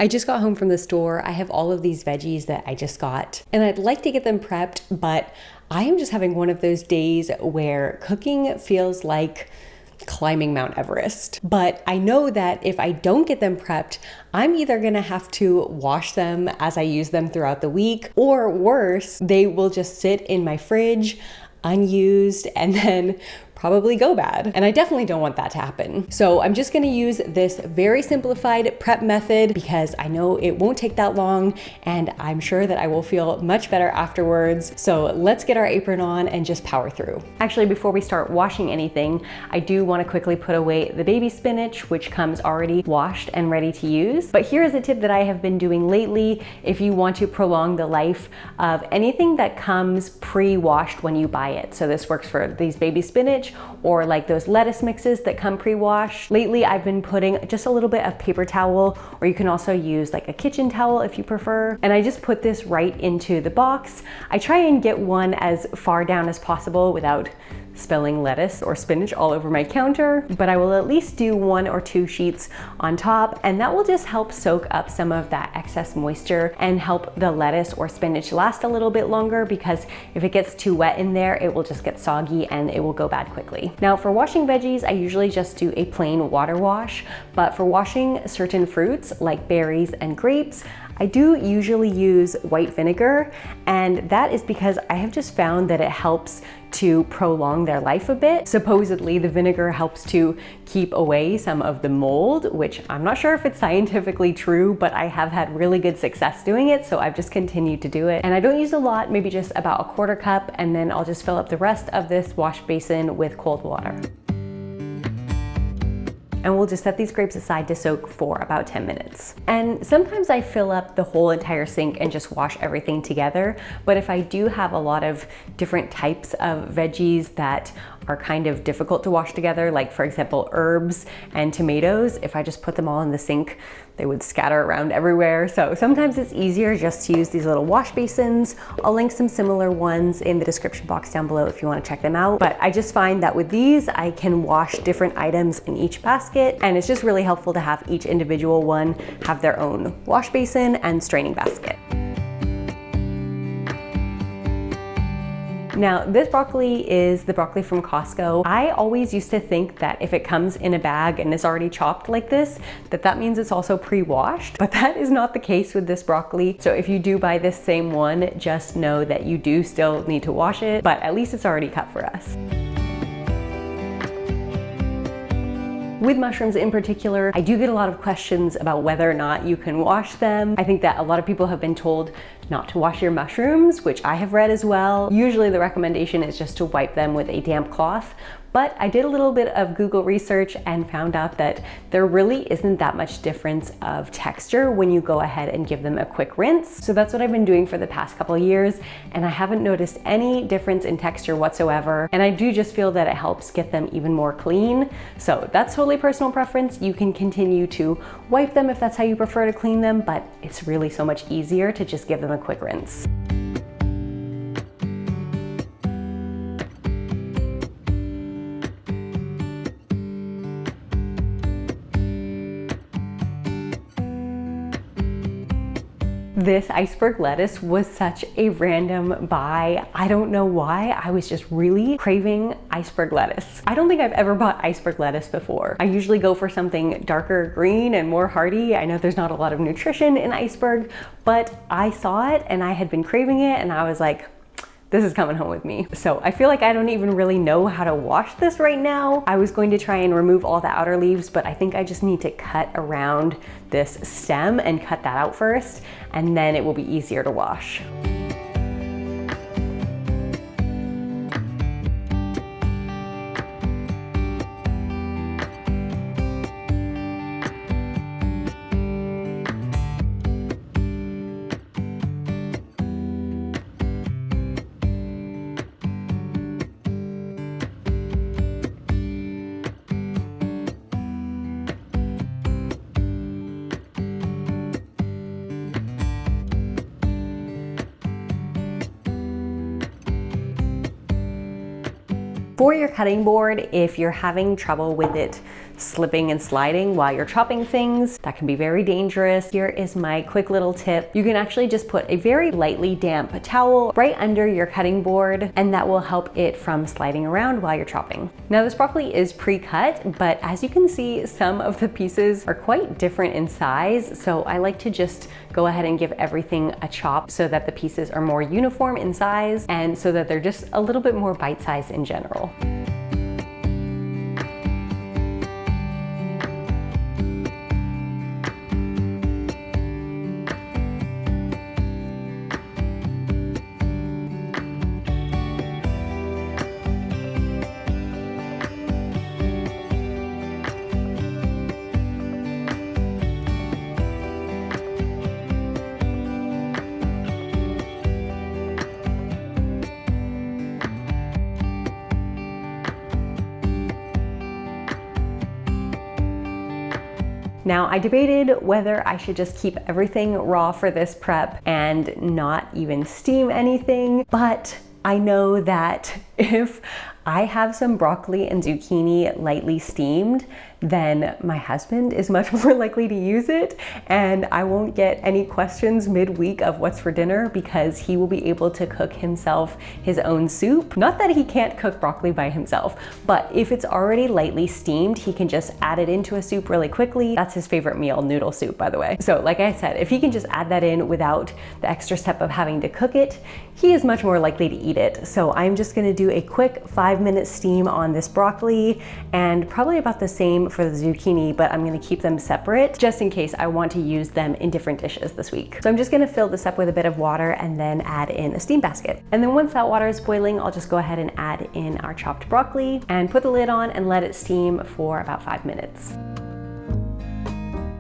I just got home from the store. I have all of these veggies that I just got, and I'd like to get them prepped, but I am just having one of those days where cooking feels like climbing Mount Everest. But I know that if I don't get them prepped, I'm either gonna have to wash them as I use them throughout the week, or worse, they will just sit in my fridge unused and then probably go bad. And I definitely don't want that to happen. So I'm just gonna use this very simplified prep method because I know it won't take that long and I'm sure that I will feel much better afterwards. So let's get our apron on and just power through. Actually, before we start washing anything, I do wanna quickly put away the baby spinach, which comes already washed and ready to use. But here is a tip that I have been doing lately if you want to prolong the life of anything that comes pre-washed when you buy it. So this works for these baby spinach or like those lettuce mixes that come pre-washed. Lately, I've been putting just a little bit of paper towel, or you can also use like a kitchen towel if you prefer. And I just put this right into the box. I try and get one as far down as possible without spilling lettuce or spinach all over my counter, but I will at least do 1 or 2 sheets on top, and that will just help soak up some of that excess moisture and help the lettuce or spinach last a little bit longer, because if it gets too wet in there, it will just get soggy and it will go bad quickly. Now for washing veggies, I usually just do a plain water wash, but for washing certain fruits like berries and grapes, I do usually use white vinegar, and that is because I have just found that it helps to prolong their life a bit. Supposedly the vinegar helps to keep away some of the mold, which I'm not sure if it's scientifically true, but I have had really good success doing it, so I've just continued to do it. And I don't use a lot, maybe just about a 1/4 cup, and then I'll just fill up the rest of this wash basin with cold water. And we'll just set these grapes aside to soak for about 10 minutes. And sometimes I fill up the whole entire sink and just wash everything together. But if I do have a lot of different types of veggies that are kind of difficult to wash together, like for example, herbs and tomatoes, if I just put them all in the sink, they would scatter around everywhere. So sometimes it's easier just to use these little wash basins. I'll link some similar ones in the description box down below if you want to check them out. But I just find that with these, I can wash different items in each basket, and it's just really helpful to have each individual one have their own wash basin and straining basket. Now, this broccoli is the broccoli from Costco. I always used to think that if it comes in a bag and is already chopped like this, that means it's also pre-washed, but that is not the case with this broccoli. So if you do buy this same one, just know that you do still need to wash it, but at least it's already cut for us. With mushrooms in particular, I do get a lot of questions about whether or not you can wash them. I think that a lot of people have been told not to wash your mushrooms, which I have read as well. Usually the recommendation is just to wipe them with a damp cloth. But I did a little bit of Google research and found out that there really isn't that much difference of texture when you go ahead and give them a quick rinse. So that's what I've been doing for the past couple of years, and I haven't noticed any difference in texture whatsoever. And I do just feel that it helps get them even more clean. So that's totally personal preference. You can continue to wipe them if that's how you prefer to clean them, but it's really so much easier to just give them a quick rinse. This iceberg lettuce was such a random buy. I don't know why. I was just really craving iceberg lettuce. I don't think I've ever bought iceberg lettuce before. I usually go for something darker green and more hearty. I know there's not a lot of nutrition in iceberg, but I saw it and I had been craving it and I was like, this is coming home with me. So I feel like I don't even really know how to wash this right now. I was going to try and remove all the outer leaves, but I think I just need to cut around this stem and cut that out first, and then it will be easier to wash. For your cutting board, if you're having trouble with it slipping and sliding while you're chopping things. That can be very dangerous. Here is my quick little tip. You can actually just put a very lightly damp towel right under your cutting board, and that will help it from sliding around while you're chopping. Now this broccoli is pre-cut, but as you can see, some of the pieces are quite different in size, so I like to just go ahead and give everything a chop so that the pieces are more uniform in size and so that they're just a little bit more bite-sized in general. Now, I debated whether I should just keep everything raw for this prep and not even steam anything, but I know that if I have some broccoli and zucchini lightly steamed, then my husband is much more likely to use it, and I won't get any questions midweek of what's for dinner because he will be able to cook himself his own soup. Not that he can't cook broccoli by himself, but if it's already lightly steamed, he can just add it into a soup really quickly. That's his favorite meal, noodle soup, by the way. So like I said, if he can just add that in without the extra step of having to cook it, he is much more likely to eat it. So I'm just gonna do a quick 5-minute steam on this broccoli, and probably about the same for the zucchini, but I'm gonna keep them separate just in case I want to use them in different dishes this week. So I'm just gonna fill this up with a bit of water and then add in a steam basket. And then once that water is boiling, I'll just go ahead and add in our chopped broccoli and put the lid on and let it steam for about 5 minutes.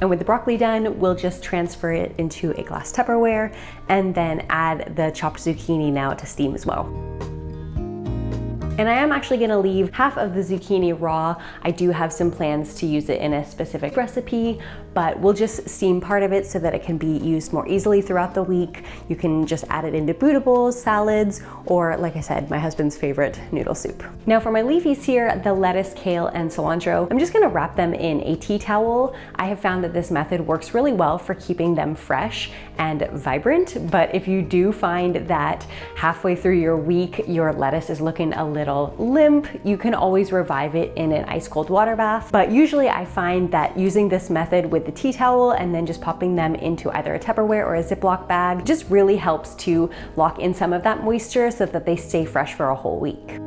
And with the broccoli done, we'll just transfer it into a glass Tupperware and then add the chopped zucchini now to steam as well. And I am actually gonna leave half of the zucchini raw. I do have some plans to use it in a specific recipe, but we'll just steam part of it so that it can be used more easily throughout the week. You can just add it into bootables, salads, or like I said, my husband's favorite noodle soup. Now for my leafies here, the lettuce, kale, and cilantro, I'm just gonna wrap them in a tea towel. I have found that this method works really well for keeping them fresh and vibrant, but if you do find that halfway through your week, your lettuce is looking a little limp, you can always revive it in an ice cold water bath. But usually I find that using this method with the tea towel and then just popping them into either a Tupperware or a Ziploc bag just really helps to lock in some of that moisture so that they stay fresh for a whole week.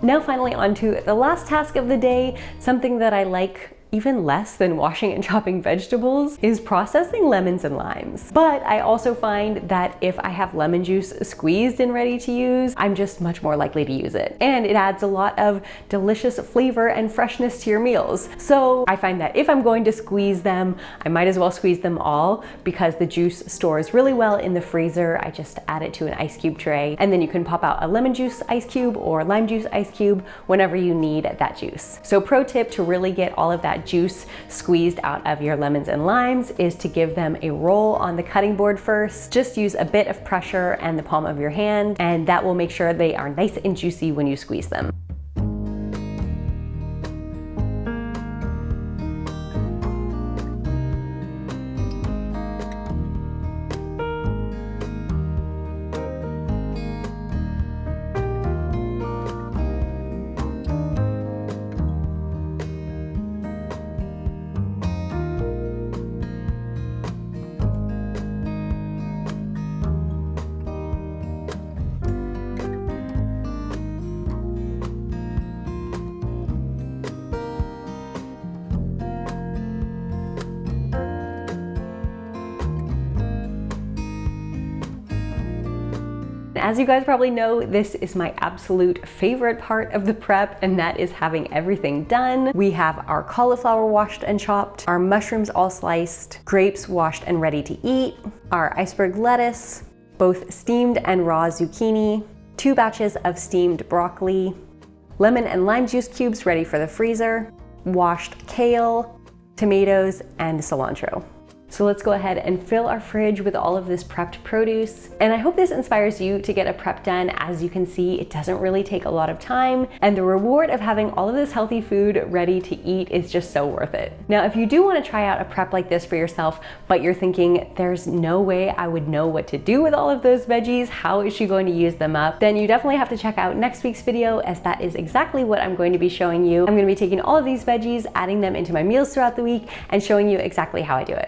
Now finally onto the last task of the day, something that I like even less than washing and chopping vegetables is processing lemons and limes. But I also find that if I have lemon juice squeezed and ready to use, I'm just much more likely to use it. And it adds a lot of delicious flavor and freshness to your meals. So I find that if I'm going to squeeze them, I might as well squeeze them all because the juice stores really well in the freezer. I just add it to an ice cube tray, and then you can pop out a lemon juice ice cube or lime juice ice cube whenever you need that juice. So pro tip to really get all of that juice squeezed out of your lemons and limes is to give them a roll on the cutting board first. Just use a bit of pressure and the palm of your hand, and that will make sure they are nice and juicy when you squeeze them. As you guys probably know, this is my absolute favorite part of the prep, and that is having everything done. We have our cauliflower washed and chopped, our mushrooms all sliced, grapes washed and ready to eat, our iceberg lettuce, both steamed and raw zucchini, 2 batches of steamed broccoli, lemon and lime juice cubes ready for the freezer, washed kale, tomatoes, and cilantro. So let's go ahead and fill our fridge with all of this prepped produce. And I hope this inspires you to get a prep done. As you can see, it doesn't really take a lot of time, and the reward of having all of this healthy food ready to eat is just so worth it. Now, if you do want to try out a prep like this for yourself, but you're thinking, there's no way I would know what to do with all of those veggies, how is she going to use them up? Then you definitely have to check out next week's video, as that is exactly what I'm going to be showing you. I'm going to be taking all of these veggies, adding them into my meals throughout the week, and showing you exactly how I do it.